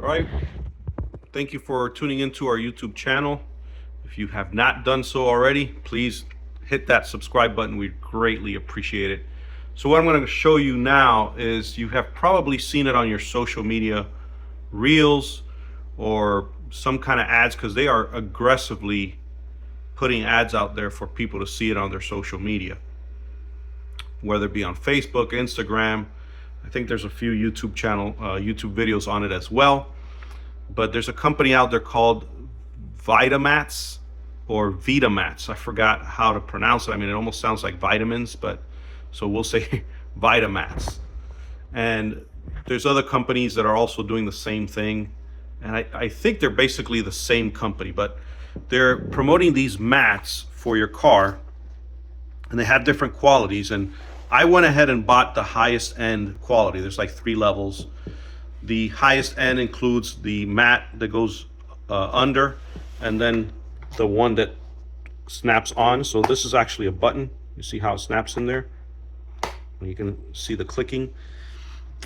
All right. Thank you for tuning into our YouTube channel. If you have not done so already, please hit that subscribe button. We'd greatly appreciate it. So what I'm going to show you now is, you have probably seen it on your social media reels or some kind of ads, because they are aggressively putting ads out there for people to see it on their social media, whether it be on Facebook, Instagram. I think there's a few YouTube videos on it as well. But there's a company out there called Witamats or Witamats. I forgot how to pronounce it. I mean, it almost sounds like vitamins, but so we'll say Witamats. And there's other companies that are also doing the same thing. And I think they're basically the same company, but they're promoting these mats for your car, and they have different qualities. And I went ahead and bought the highest end quality. There's like 3 levels. The highest end includes the mat that goes under, and then the one that snaps on. So this is actually a button. You see how it snaps in there? You can see the clicking.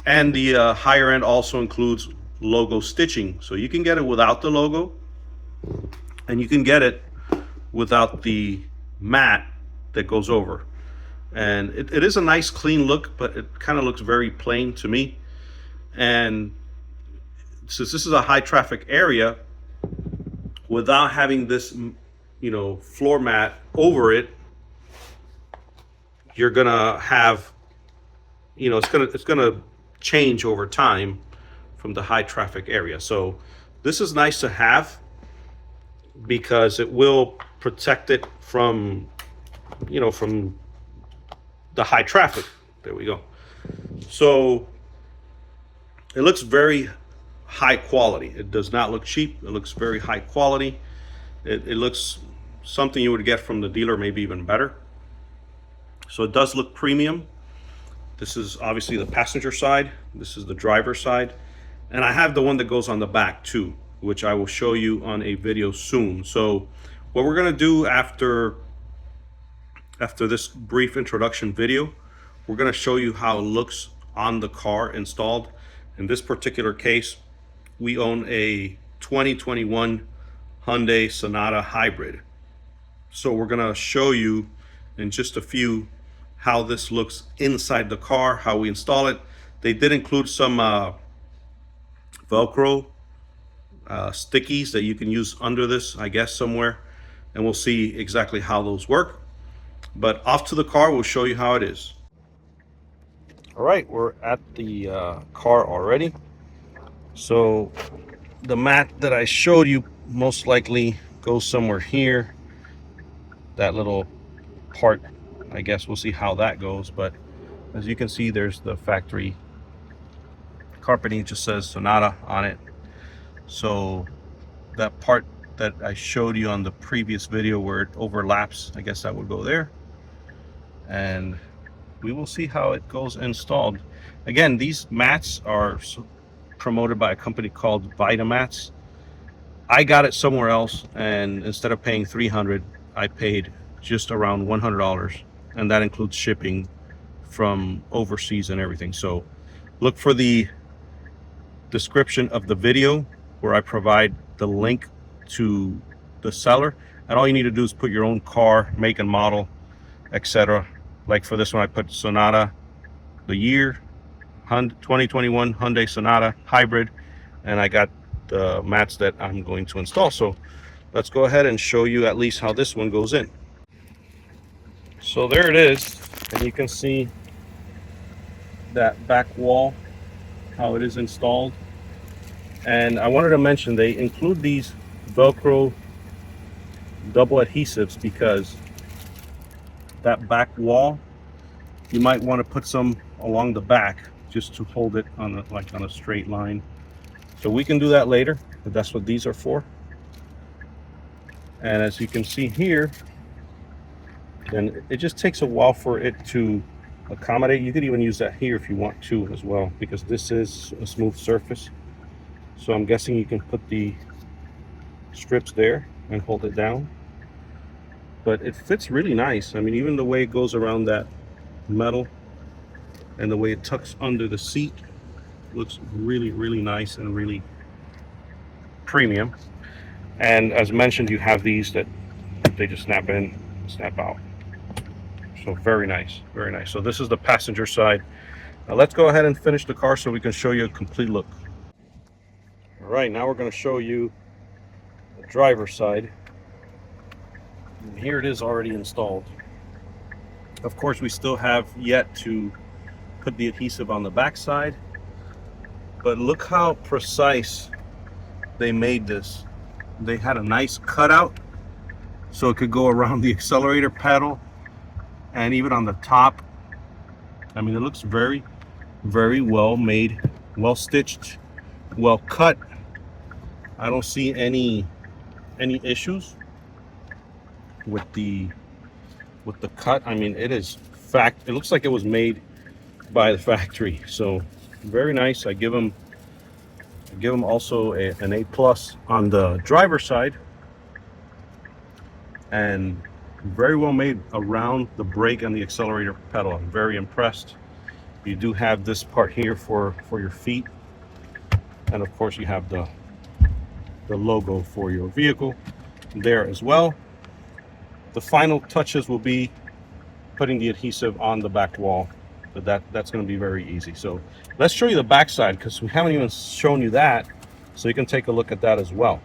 And the higher end also includes logo stitching. So you can get it without the logo, and you can get it without the mat that goes over. And it is a nice clean look, but it kind of looks very plain to me. And since this is a high traffic area, without having this, floor mat over it, you're gonna have, it's gonna change over time from the high traffic area. So this is nice to have because it will protect it from, from the high traffic. There we go. So it looks very high quality. It does not look cheap. It looks very high quality. It looks something you would get from the dealer, maybe even better. So it does look premium. This is obviously the passenger side. This is the driver's side. And I have the one that goes on the back too, which I will show you on a video soon. So what we're gonna do after this brief introduction video, we're gonna show you how it looks on the car installed. In this particular case, we own a 2021 Hyundai Sonata Hybrid. So we're gonna show you in just a few how this looks inside the car, how we install it. They did include some Velcro stickies that you can use under this, I guess, somewhere. And we'll see exactly how those work. But off to the car, we'll show you how it is. All right, we're at the car already. So the mat that I showed you most likely goes somewhere here. That little part, I guess we'll see how that goes. But as you can see, there's the factory carpeting, just says Sonata on it. So that part that I showed you on the previous video where it overlaps, I guess that would go there. And we will see how it goes installed. Again, these mats are promoted by a company called Witamats. I got it somewhere else, and instead of paying $300, I paid just around $100, and that includes shipping from overseas and everything. So look for the description of the video where I provide the link to the seller, and all you need to do is put your own car, make and model, etc. Like for this one, I put Sonata, the year, 2021 Hyundai Sonata Hybrid, and I got the mats that I'm going to install. So let's go ahead and show you at least how this one goes in. So there it is, and you can see that back wall, how it is installed. And I wanted to mention they include these Velcro double adhesives because that back wall, you might want to put some along the back just to hold it on a straight line. So we can do that later, but that's what these are for. And as you can see here, then it just takes a while for it to accommodate. You could even use that here if you want to as well, because this is a smooth surface. So I'm guessing you can put the strips there and hold it down. But it fits really nice. I mean, even the way it goes around that metal and the way it tucks under the seat looks really, really nice and really premium. And as mentioned, you have these that they just snap in, snap out. So very nice, very nice. So this is the passenger side. Now let's go ahead and finish the car so we can show you a complete look. All right, now we're going to show you the driver's side. And here it is already installed. Of course, we still have yet to put the adhesive on the back side, but look how precise they made this. They had a nice cutout so it could go around the accelerator pedal and even on the top. I mean, it looks very, very well made, well stitched, well cut. I don't see any issues with the cut. I mean, it looks like it was made by the factory. So very nice. I give them also an A+ on the driver's side, and very well made around the brake and the accelerator pedal. I'm very impressed. You do have this part here for your feet, and of course you have the logo for your vehicle there as well. The final touches will be putting the adhesive on the back wall, but that's going to be very easy. So let's show you the back side, because we haven't even shown you that, so you can take a look at that as well.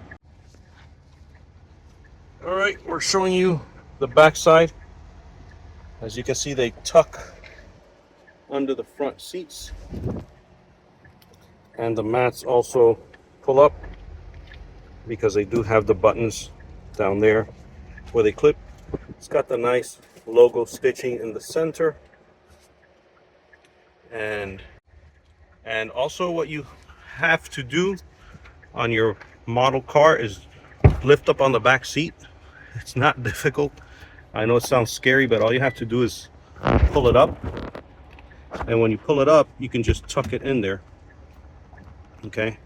All right, we're showing you the back side. As you can see, they tuck under the front seats, and the mats also pull up because they do have the buttons down there where they clip. It's got the nice logo stitching in the center, and also what you have to do on your model car is lift up on the back seat. It's not difficult. I know it sounds scary, but all you have to do is pull it up, and when you pull it up, you can just tuck it in there. Okay,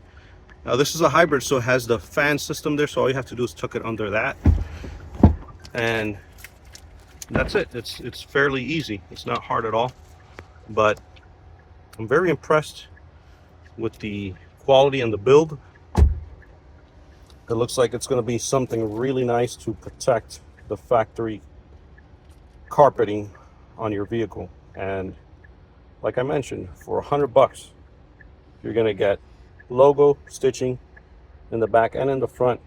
now this is a hybrid, so it has the fan system there, so all you have to do is tuck it under that, and that's it. It's fairly easy. It's not hard at all, but I'm very impressed with the quality and the build. It looks like it's going to be something really nice to protect the factory carpeting on your vehicle. And like I mentioned, for $100 you're going to get logo stitching in the back and in the front,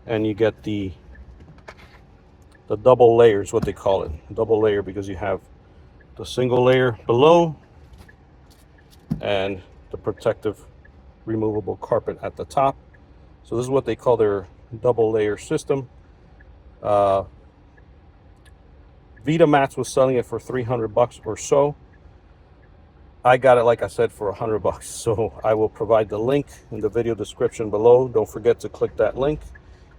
and you get the double layers, what they call it, double layer, because you have the single layer below and the protective removable carpet at the top. So this is what they call their double layer system. Witamats was selling it for $300 or so. I got it, like I said, for $100. So I will provide the link in the video description below. Don't forget to click that link,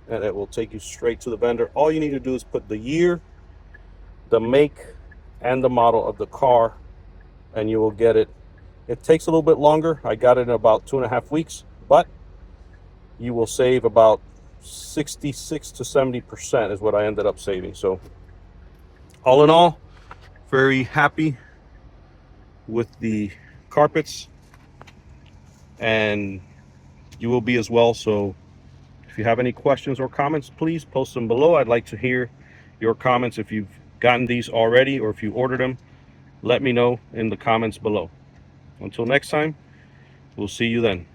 and it will take you straight to the vendor. All you need to do is put the year, the make, and the model of the car, and you will get it. It takes a little bit longer. I got it in about 2.5 weeks, but you will save about 66 to 70% is what I ended up saving. So all in all, very happy with the carpets, and you will be as well. So if you have any questions or comments, please post them below. I'd like to hear your comments. If you've gotten these already or if you ordered them, let me know in the comments below. Until next time, we'll see you then.